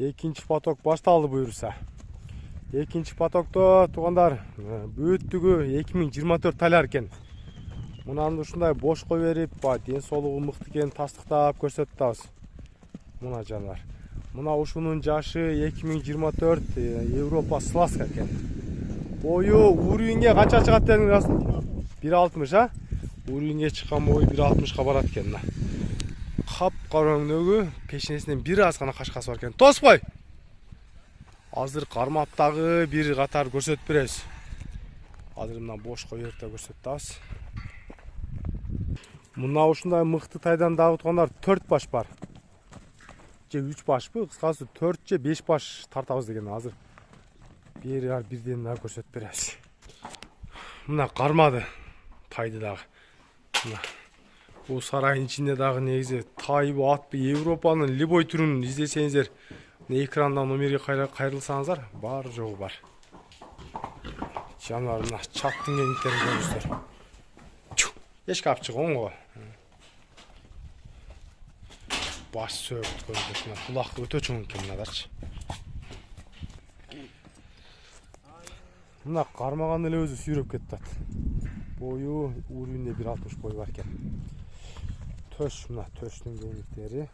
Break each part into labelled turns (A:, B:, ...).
A: Экинчи поток башталды буюрса. Экинчи потокто туугандар бөөттүгү 2024 таляр экен. Мунаны ушундай бош кой берип, ден соолугу мыкты экенин тастыктап көрсөтүп атабыз. Мына жандар. Мына ушунун жашы 2024 Европа сласка экен. Бою уровеньге канча чыгат дедиңиз Расул? 1.60 а? Уровеньге чыккан бою 1.60га барат экен. Кап караңдөгү пешенесинен бир аз гана кашкасы бар экен. Тоспой. Азыр кармаптагы бир катар көрсөтүп беребиз. Азыр мына бош кой берип көрсөтүп атабыз. Мына ушундай мыкты тайдан дагы туугандар 4 баш бар. Же 3 башпы, кыскасы 4 же 5 баш тартабыз деген азыр. Бирден дагы көрсөтүп беребиз. Мына кармады тайды дагы. Мына бул сарайдын ичинде дагы негизи тайбы атпы Европанын любой түрүн издесеңиздер, экрандан номерге кайрылсаңыздар, бар жогу бар. Жанар мына чаттын кеңдиктерин көрүңүздөр. Эшке алып чыгың го. Баш сөөгүт көрүнөт. Кулак өтө чоң экен мынадарчы. Мына кармаган эле өзү сүйрөп кетти. Бою уровеньде 1.60 бой бар экен. Төш, мына төштүн кеңдиктери.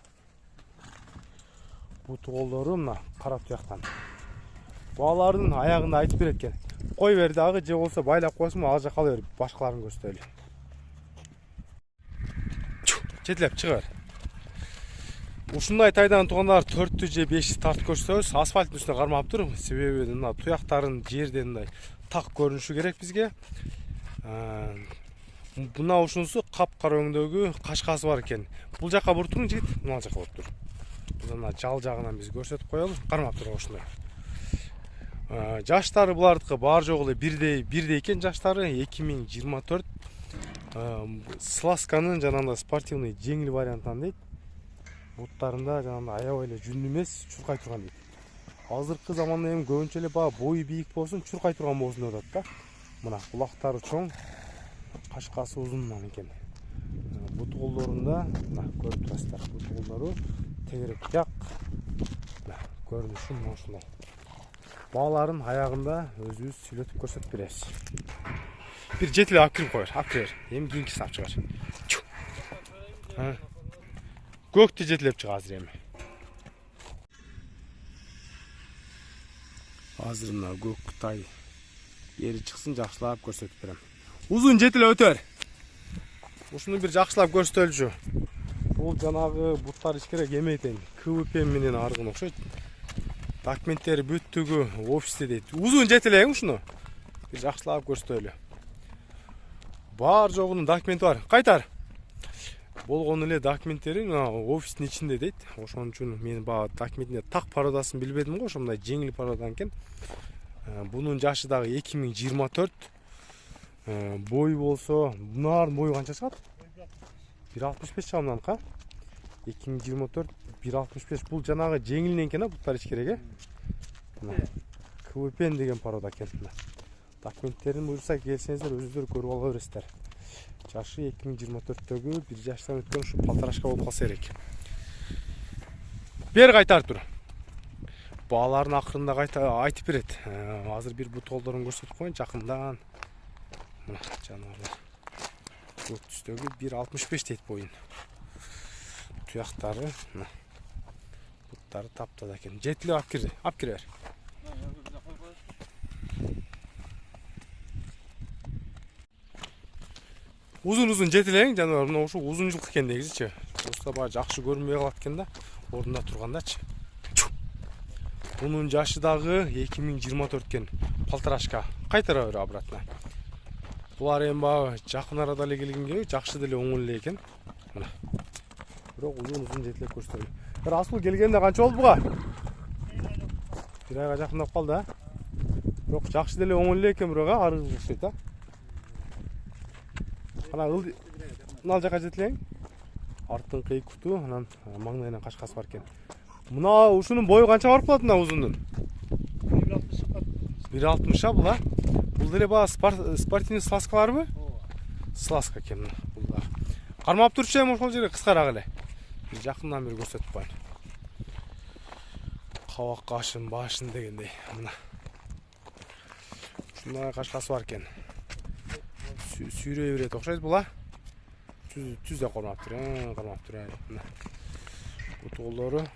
A: Буту колдору мына кара туяктан. Балардын аягында айтып берет экен. Кой бер дагы же болсо байлап койсуң, ал жака бер, башкаларын көрсөтөлү. Жетилеп чыгар. Ушундай тайдан туугандар 4 же 5 тартып көрсөбүз, асфальттын үстүнө кармап тур. Себеби мына туяктарын жерден мындай так көрүнүшү керек бизге. Мына ушунусу кап-кара өңдөгү кашкасы бар экен. Бул жака буруп туруң жигит, мына жака буруп тур. Мына жал жагынан биз көрсөтүп коелу, кармап тур ушундай. Жаштары булардыкы бар жогу эле бирдей экен жаштары. 2024 сласканын жанагындай спортивный жеңил вариантынан дейт. Буттарында жанагындай аябай эле жүн эмес, чуркай турган дейт. Азыркы заманда эми көбүнчө эле бою бийик болсун, чуркай турган болсун деп атат да. Мына кулактары чоң, кашкасы узун экен. Буту колдорунда мына көрүп турасыздар. Буту колдору тегерек жак. Мына көрүнүшү мына ушундай. Бааларын аягында өзүбүз сүйлөтүп көрсөтүп беребиз. Bir жетиле алып кирип коер, алып кир. Эми кийинкисин алып чыгар. Көктү жетилеп чыга азыр эми. Азыр мына көк тай ери чыксын, жакшылап көрсөтүп берем. Узун жетиле өтөр. Ушуну бир жакшылап көрсөтөлчү. Бул жанагы буттар ичкерек эмейтен, КВП менен аргын окшойт. Документтери бүттүгү офисте дейт. Узун жетиле ушуну. Бир жакшылап көрсөтөлү. Бар жогунун документи бар. Кайтар. Болгон эле документтери офистин ичинде дейт. Ошон үчүн мен баа документине так пародасын билбедим го, ошондой жеңил пародан экен. Бунун жашы дагы 2024. Бою болсо, мунардын бою канча чыгат? 1.65 чамданка. 2024 1.65. Бул жанагы жеңилинен экен, буттар ичкерек, КВП деген парода экен. Документтерин буюрса келсеңиздер өзүңүздөр көрүп ала бересиздер. Жашы 2024-төгү бир жаштан өткөн ушу палтарашка болуп калса керек. Бер кайтар тур. Баалардын акырында айтып берет. Азыр бир бут колдорун көрсөтүп коеюн жакындан. Мына жанагылар. Көк түстөгү 1.65 дейт боюн. Туяктары, мына. Буттары таптада экен. Жетиле алып кирди. Алып кире бер. Узун жетилең жанагы мына ушу узунчулук экен негизичи. Просто баа жакшы көрүнбөй калат экен да, ордунда тургандачы. Бунун жашы дагы 2024 экен. Полторашка. Кайтара бер обратно. Булар эми баа жакын арада эле келгенге жакшы деле оңой эле экен. Мына. Бирок узун жетилеп көрсөтөлү. Расул келгенде канча болду буга? Бир айга жакындап калды, а? Бирок жакшы деле оңой эле экен бирок, аргы окшойт, а? Ана мына жака жетилең. Арттын кый куту, анан маңдайынан кашкасы бар экен. Мына ушунун бою канча барып калат мына узундун? 1.60 бул, а? Бул деле баа спортивный сласкаларбы? Сласка экен бул. Кармап турчу эми ошол жерге кыскараак эле. Жакындан бир көрсөтүп коеюн. Кабак кашын башын дегендей. Мына. Ушундай кашкасы бар экен. Сүйрөй берет окшойт бул, а? Түз да кармаптыр, кармаптыр. Мына. Бутулдары,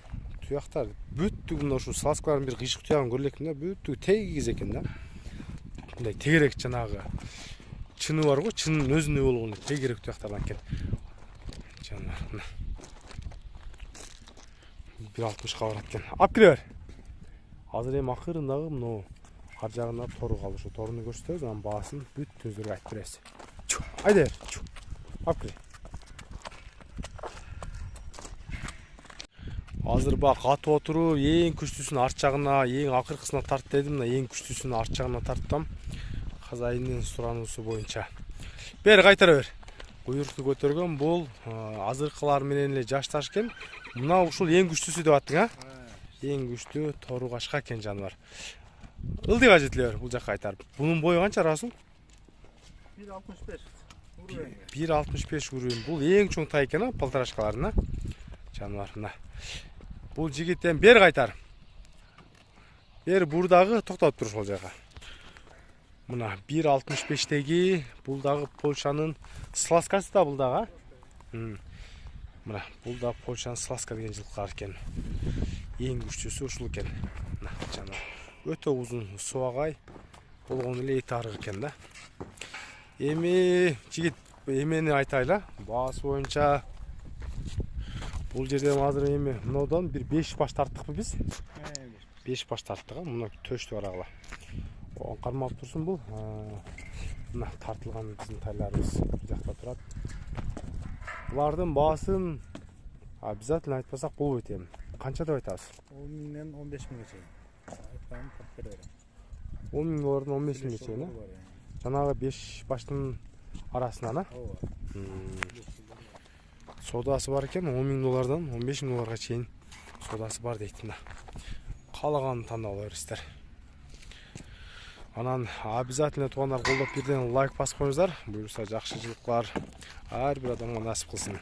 A: туяктар бүттү мына ушу салскалардын бир кыйшык туягын көрүп электим да, бүттү тегиз экен да. Мындай тегерек жанагы чыны бар го, чынын өзүнө болгон тегерек туяктардан экен. Жана 1.60 барат экен. Алып кире бер. Азыр эми акырындагы мына ар жагында тору калды. Ошо торуну көрсөтөбүз, анын баасын бүт өздөрү айтып беребиз. Айда бер. Алып кире. Азыр бак катып отуруп, эң күчтүүсүн арт жагына, эң акыркысына тарт дедим, мына эң күчтүүсүн арт жагына тарттым. Казайындын сурануусу боюнча. Бер кайтара бер. Буйрукту көтөргөн бул азыркылар менен эле жашташ экен. Мына ушул эң күчтүүсү деп аттың, а? Эң күчтүү тору кашка экен жаныбар. Ылдыга жетиле бер, бул жакка кайтарып. Бунун бою канча расыл?
B: 1.65.
A: 1.65 урун. Бул эң чоң тай экен, а, полторашкаларына. Жаныбар мына. Бул жигиттен бер кайтар. Бер бурдагы токтоп тур ошол жайга. Мына 1.65деги бул дагы Польшанын сласкасы да бул дагы. Мына бул да Польшанын сласка деген жылкылар экен. Эң күчтүүсү ушул экен. Мына жана өтө узун суагай болгон эле эти арык экен да. Эми жигит эмени айтайлы. Баасы боюнча бул жерден азыр эми мынаудан бир 5 баш тарттыкпы биз? 5 баш тарттык, мына төштү арагыла. Кармап турсун бул. Мына тартылган биздин тайларыбыз бул жакта турат. Булардын баасын обязательно айтпасак болбойт эми. Канча деп айтабыз?
B: 10 миңден 15 миңге чейин. Айтканын тап бере берем.
A: 10 миң доллардан 15 миңге чейин, а? Жанагы 5 баштын арасынан, а?
B: Ооба.
A: Содасы бар экен, 10 миң доллардан 15 миң долларга чейин содасы бар дейт мына. Каалаганын тандап ала бересиздер. Анан обязательно туугандар колдоп бирден лайк басып коюңуздар. Буюрса жакшы жылкылар ар бир адамга насип кылсын.